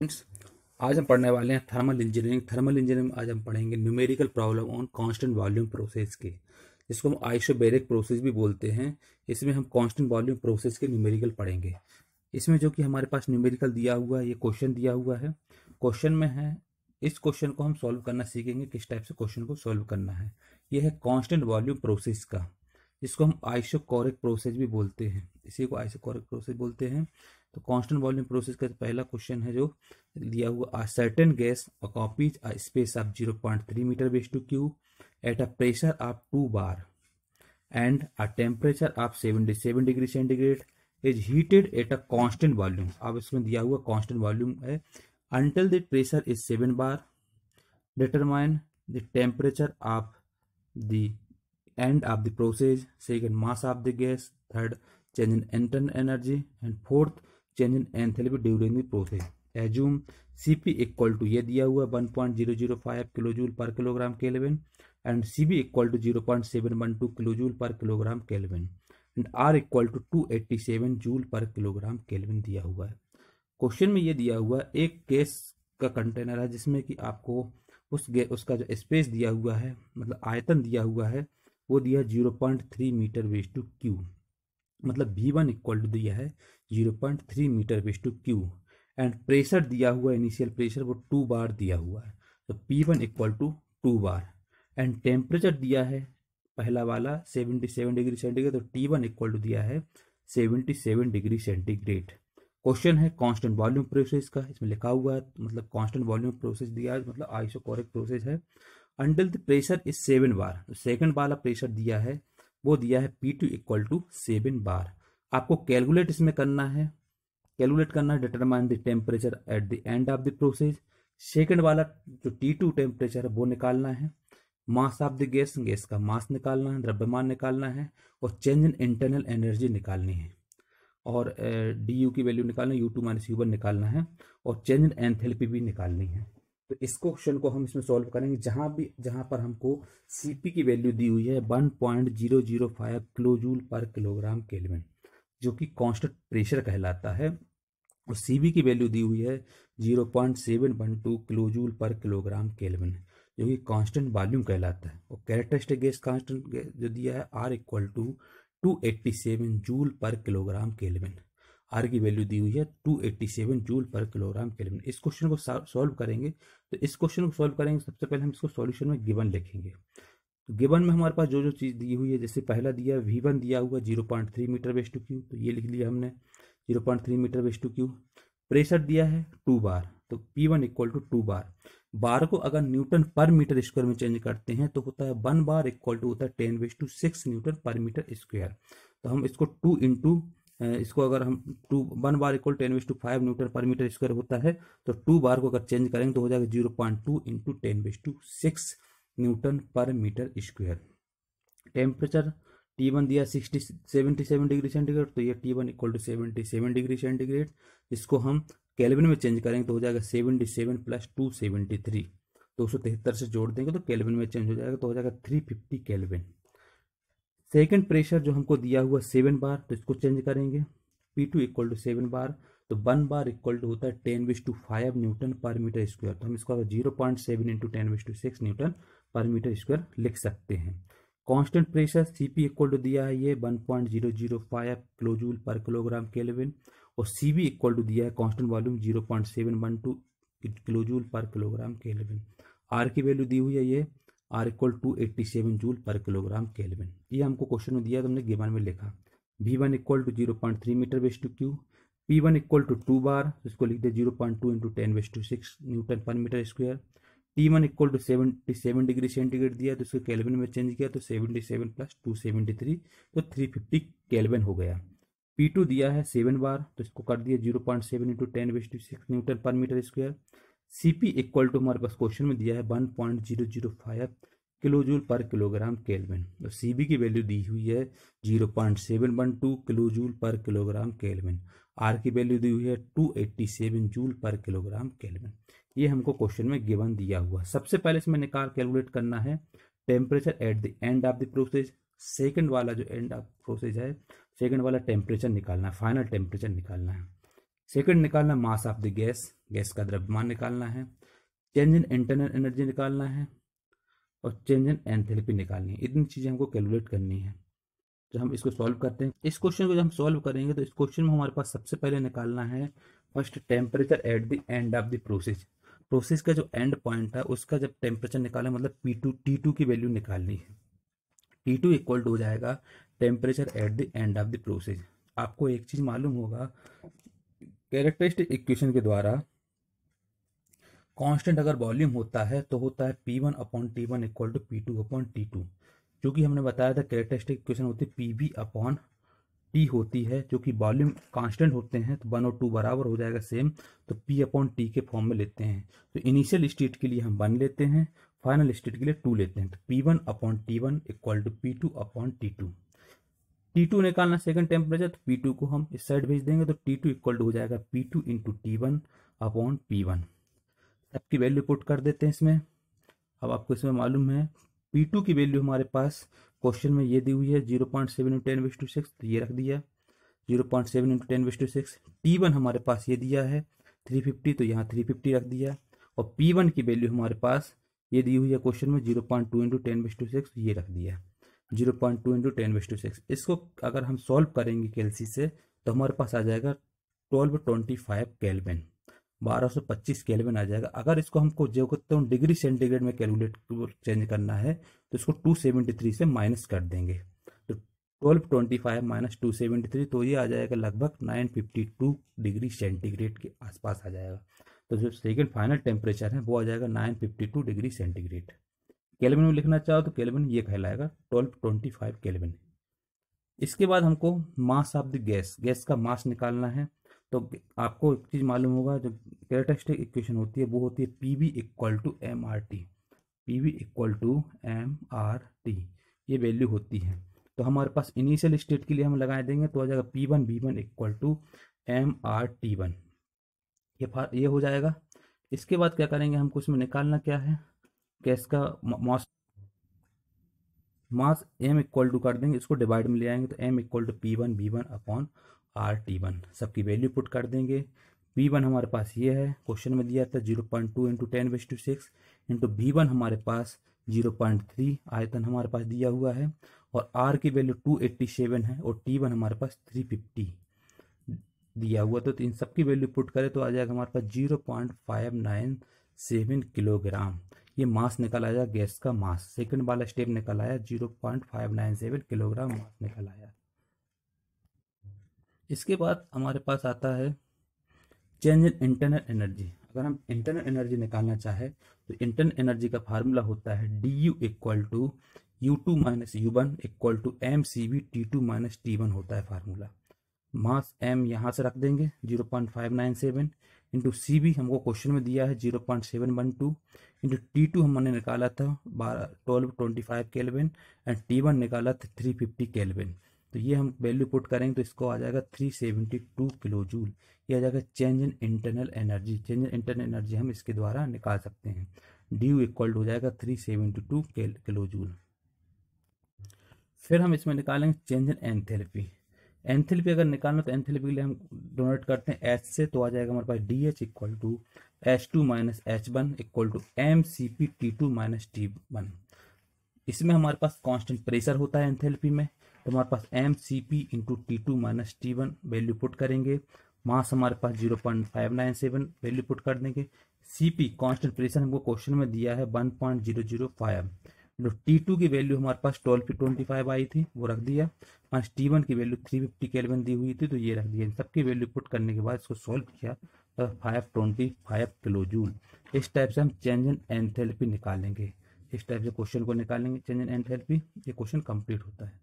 Friends, आज हम पढ़ने वाले हैं थर्मल इंजीनियरिंग में आज हम पढ़ेंगे numerical problem on constant volume process के, जिसको हम आइसोबैरिक प्रोसेस भी बोलते हैं। इसमें हम कांस्टेंट वॉल्यूम प्रोसेस के न्यूमेरिकल पढ़ेंगे। इसमें जो कि हमारे पास न्यूमेरिकल दिया हुआ है, ये क्वेश्चन दिया हुआ है। क्वेश्चन में है, इस क्वेश्चन को हम सॉल्व करना सीखेंगे, किस टाइप से क्वेश्चन को सॉल्व करना है। ये है कांस्टेंट वॉल्यूम प्रोसेस का, जिसको हम आइसोकोरिक प्रोसेस भी बोलते हैं। इसी को आइसोकोरिक प्रोसेस बोलते हैं। तो कांस्टेंट वॉल्यूम प्रोसेस का पहला क्वेश्चन है जो दिया हुआ, a certain gas occupies a space of 0.3 meter base to cube at a pressure of 2 bar and a temperature of 77 degree centigrade is heated at a constant volume। अब इसमें दिया हुआ कांस्टेंट वॉल्यूम है। until the pressure is 7 bar, determine the temperature of the end of the process, second mass of the gas, third change in internal energy, and fourth change in enthalpy during the process। Assume Cp equal to, ये दिया हुआ 1.005 kilo joule per kilogram kelvin and Cb equal to 0.712 kilo joule per kilogram kelvin and R equal to 287 joule per kilogram kelvin दिया हुआ है। Question में ये दिया हुआ एक गैस का कंटेनर है, जिसमें कि आपको उसका जो स्पेस दिया हुआ है, मतलब आयतन दिया हुआ है, वो दिया 0.3 मीटर वेस्ट टू क्यू। मतलब V1 इक्वल टू दिया है 0.3 metre west to Q and pressure दिया हुआ, इनिशियल प्रेशर वो 2 बार दिया हुआ है, तो P1 equal to 2 bar and temperature दिया है पहला वाला 77 डिग्री सेंटीग्रेड, तो T1 इक्वल टू दिया है 77 डिग्री सेंटीग्रेड। क्वेश्चन है कांस्टेंट वॉल्यूम प्रोसेस का, इसमें लिखा हुआ है, मतलब कांस्टेंट वॉल्यूम प्रोसेस दिया है, मतलब आइसोकोरिक प्रोसेस है। अंटिल द प्रेशर इज 7 बार, तो सेकंड वाला प्रेशर दिया है, वो दिया है P2 इक्वल टू 7 बार। आपको कैलकुलेट इसमें करना है, determine the temperature at the end of the process. Second वाला जो T2 टेम्परेचर है वो निकालना है। मास ऑफ द गैस का मास निकालना है, द्रव्यमान निकालना है, और चेंज इन इंटरनल एनर्जी निकालनी है, और डी यू की वैल्यू निकालना है, U2 माइनस U1 निकालना है, और चेंज इन एंथैल्पी भी निकालनी है। तो इस क्वेश्चन को हम इसमें सॉल्व करेंगे, जहां पर हमको Cp की वैल्यू दी हुई है 1.005 kilo joule per kilogram kelvin, जो कि कांस्टेंट प्रेशर कहलाता है, और Cb की वैल्यू दी हुई है 0.712 kilo joule per kilogram kelvin, जो कि कांस्टेंट वॉल्यूम कहलाता है। और कैरेक्टरिस्टिक गैस कांस्टेंट जो दिया है R equal to 287 joule per kilogram kelvin. R की वैल्यू दी हुई है 287 जूल पर किलोग्राम केल्विन। इस क्वेश्चन को सॉल्व करेंगे, तो इस क्वेश्चन को सॉल्व करेंगे सबसे पहले हम इसको सॉल्यूशन में गिवन लिखेंगे। तो गिवन में हमारे पास जो जो चीज़ दी हुई है, जैसे पहला दिया है V1 दिया हुआ 0.3 मीटर वेस्ट टू क्यू, तो ये लिख लिया हमने 0.3 metre west to Q. Pressure दिया है 2 बार, तो P1 इक्वल टू 2 बार। बार को अगर न्यूटन पर मीटर स्क्वायर में चेंज करते हैं तो होता है 1 बार इक्वल टू होता है 10⁻⁶ न्यूटन पर मीटर स्क्वायर। तो हम इसको 2 इंटू इसको अगर हम 1 बार equal 10⁵ Newton per metre square होता है, तो 2 बार को अगर चेंज करेंगे तो हो जाएगा 0.2 into 10⁻⁶ newton per metre square. Temperature T1 दिया 77 डिग्री सेंटीग्रेड, तो ये T1 equal to 77 degree centigrade. इसको हम केल्विन में चेंज करेंगे तो हो जाएगा 77 प्लस 273, 273 से जोड़ देंगे तो केल्विन में चेंज हो जाएगा, तो हो जाएगा 350 केल्विन। सेकेंड प्रेशर जो हमको दिया हुआ 7 बार, तो इसको चेंज करेंगे, P2 इक्वल टू 7 बार, तो 1 बार इक्वल टू होता है 10⁵ न्यूटन पर मीटर स्क्वायर, तो हम इसको 0.7 into 10⁶ newton per metre square लिख सकते हैं। Constant pressure Cp equal to दिया है ये 1.005 kilo joule per kilogram kelvin, और Cv इक्वल टू दिया है constant volume 0.712 kilo joule per kilogram kelvin. R की वैल्यू दी हुई है ये R equal 287 joule per kilogram kelvin. ये हमको क्वेश्चन में दिया, तो हमने गिवन में लिखा। V1 equal to 0.3 metre west to Q, P1 equal to 2 bar, तो इसको लिख दे 0.2 into 10⁻⁶ newton per metre square. T1 equal to 77 degree centigrade दिया, तो इसको केल्विन में चेंज किया, तो 77 प्लस 273, तो 350 केल्विन हो गया। P2 दिया है 7 बार, तो इसको कर दिया 0.7 into 10⁻⁶ newton per metre square. Cp equal to हमारे पास क्वेश्चन में दिया है 1.005 kilo joule per kilogram kelvin, तो Cb की वैल्यू दी हुई है 0.712 kilo joule per kilogram kelvin. R की वैल्यू दी हुई है 287 जूल पर किलोग्राम केल्विन। ये हमको क्वेश्चन में गिवन दिया हुआ। सबसे पहले इसमें निकाल कैलकुलेट करना है temperature at the end of the process. Second वाला जो एंड ऑफ प्रोसेस है, सेकंड वाला टेम्परेचर निकालना है, फाइनल टेम्परेचर निकालना है। सेकंड निकालना mass of the gas, gas का द्रव्यमान निकालना है। चेंज इन इंटरनल एनर्जी निकालना है और चेंज इन एंथैल्पी निकालनी है। इतनी चीज़ें हमको कैलकुलेट करनी है। तो हम इसको सॉल्व करते हैं। इस क्वेश्चन को जब हम सॉल्व करेंगे तो इस क्वेश्चन में हमारे पास सबसे पहले निकालना है first temperature at the end of the process. Process का जो एंड पॉइंट है उसका जब टेम्परेचर निकालें मतलब T2 की वैल्यू निकालनी है। T2 इक्वल टू हो जाएगा temperature at the end of the process. आपको एक चीज मालूम होगा, कैरेक्टरिस्टिक इक्वेशन के द्वारा कांस्टेंट अगर वॉल्यूम होता है तो होता है P1 upon T1 equal to P2 upon T2। क्योंकि हमने बताया था कैरेक्टरिस्टिक इक्वेशन होती है PV अपॉन T होती है, जो कि वॉल्यूम कांस्टेंट होते हैं तो 1 और 2 बराबर हो जाएगा सेम, तो P अपॉन T के फॉर्म में लेते हैं। तो इनिशियल स्टेट के लिए हम 1 लेते हैं, फाइनल स्टेट के लिए 2 लेते हैं। तो P1 upon T1 equal to P2 upon T2। T2 निकालना सेकंड टेम्परेचर, तो P2 को हम इस साइड भेज देंगे तो T2 इक्वल टू हो जाएगा P2 into T1 upon P1। सबकी वैल्यू पुट कर देते हैं इसमें। अब आपको इसमें मालूम है P2 की वैल्यू हमारे पास क्वेश्चन में ये दी हुई है 0.7 इंटू 10⁻⁶, तो ये रख दिया 0.7 इंटू 10⁻⁶। T1 हमारे पास ये दिया है 350, तो यहाँ 350 रख दिया। और P1 की वैल्यू हमारे पास ये दी हुई है क्वेश्चन में 0.2 इंटू 10⁻⁶, ये रख दिया 0.2 इंटू 10⁻⁶। इसको अगर हम सॉल्व करेंगे कैलसी से तो हमारे पास आ जाएगा 1225 केल्विन, 1225 केल्विन आ जाएगा। अगर इसको हमको जो कहते हैं डिग्री सेंटीग्रेड में कैलकुलेट चेंज करना है तो इसको 273 से माइनस कर देंगे, तो 1225 माइनस 273, तो ये आ जाएगा लगभग 952 डिग्री सेंटीग्रेड के आसपास आ जाएगा। तो जो सेकेंड फाइनल टेम्परेचर है वो आ जाएगा 952 डिग्री सेंटीग्रेड। केल्विन में लिखना चाहो तो केल्विन ये कहलाएगा 1225 केल्विन। इसके बाद हमको mass of the gas, gas का मास निकालना है। तो आपको एक चीज मालूम होगा, जो कैरेक्टरिस्टिक इक्वेशन होती है वो होती है PV equal to MRT। PV equal to MRT ये वैल्यू होती है। तो हमारे पास इनिशियल स्टेट के लिए हम लगा देंगे तो आ जाएगा P1 V1 equal to MRT1, ये हो जाएगा। इसके बाद क्या करेंगे, हमको इसमें निकालना क्या है, गैस का मास M इक्वल टू कर देंगे, इसको डिवाइड में ले आएंगे तो M equal to P1 V1 upon RT1। सबकी वैल्यू पुट कर देंगे। P1 हमारे पास ये है, क्वेश्चन में दिया था 0.2 इंटू 10⁻⁶, इंटू V1 हमारे पास 0.3 आयतन हमारे पास दिया हुआ है, और R की वैल्यू 287 है, और T1 हमारे पास 350 दिया हुआ। तो इन सबकी वैल्यू पुट करें तो आ जाएगा हमारे पास 0.597 किलोग्राम। ये मास निकल आया गैस का मास। सेकंड वाला स्टेप निकल आया 0.597 किलोग्राम मास निकल आया। इसके बाद हमारे पास आता है चेंज इन इंटरनल एनर्जी। अगर हम इंटरनल एनर्जी निकालना चाहे तो इंटरनल एनर्जी का फार्मूला होता है DU equal to U2 minus U1 equal to MCV T2 minus T1 होता है फार्मूला। मास M यहाँ से रख देंगे 0.597 इंटू CB हमको क्वेश्चन में दिया है 0.712 इंटू T2 हमने निकाला था 1225 केल्विन एंड T1 निकाला था 350 केल्विन। तो ये हम वैल्यू पुट करेंगे तो इसको आ जाएगा 372 किलो जूल। ये आ जाएगा change in internal energy. Change in internal energy हम इसके द्वारा निकाल सकते हैं। DU इक्वल हो जाएगा 372 किलो जूल। फिर हम इसमें निकालेंगे चेंज इन एंथैल्पी। एंथैल्पी अगर निकालना तो एंथैल्पी के लिए हम डोनेट करते हैं H से, तो आ जाएगा हमारे पास DH equal to H2 minus H1 equal to MCP T2 minus T1। इसमें हमारे पास कांस्टेंट प्रेशर होता है एंथैल्पी में, तो हमारे पास MCP into T2 minus T1 value put करेंगे। मास हमारे पास 0.597 वैल्यू पुट कर देंगे। CP कांस्टेंट प्रेशर हमको क्वेश्चन में दिया है 1.005। T2 की वैल्यू हमारे पास 1225 आई थी, वो रख दिया। माइनस T1 की वैल्यू 350 केल्विन दी हुई थी, तो ये रख दिया। इन सबकी वैल्यू पुट करने के बाद इसको सॉल्व किया तो 525 किलो जूल। इस टाइप से हम चेंज इन एंथैल्पी निकालेंगे। इस टाइप से क्वेश्चन को निकालेंगे चेंज इन एंथैल्पी। ये क्वेश्चन कंप्लीट होता है।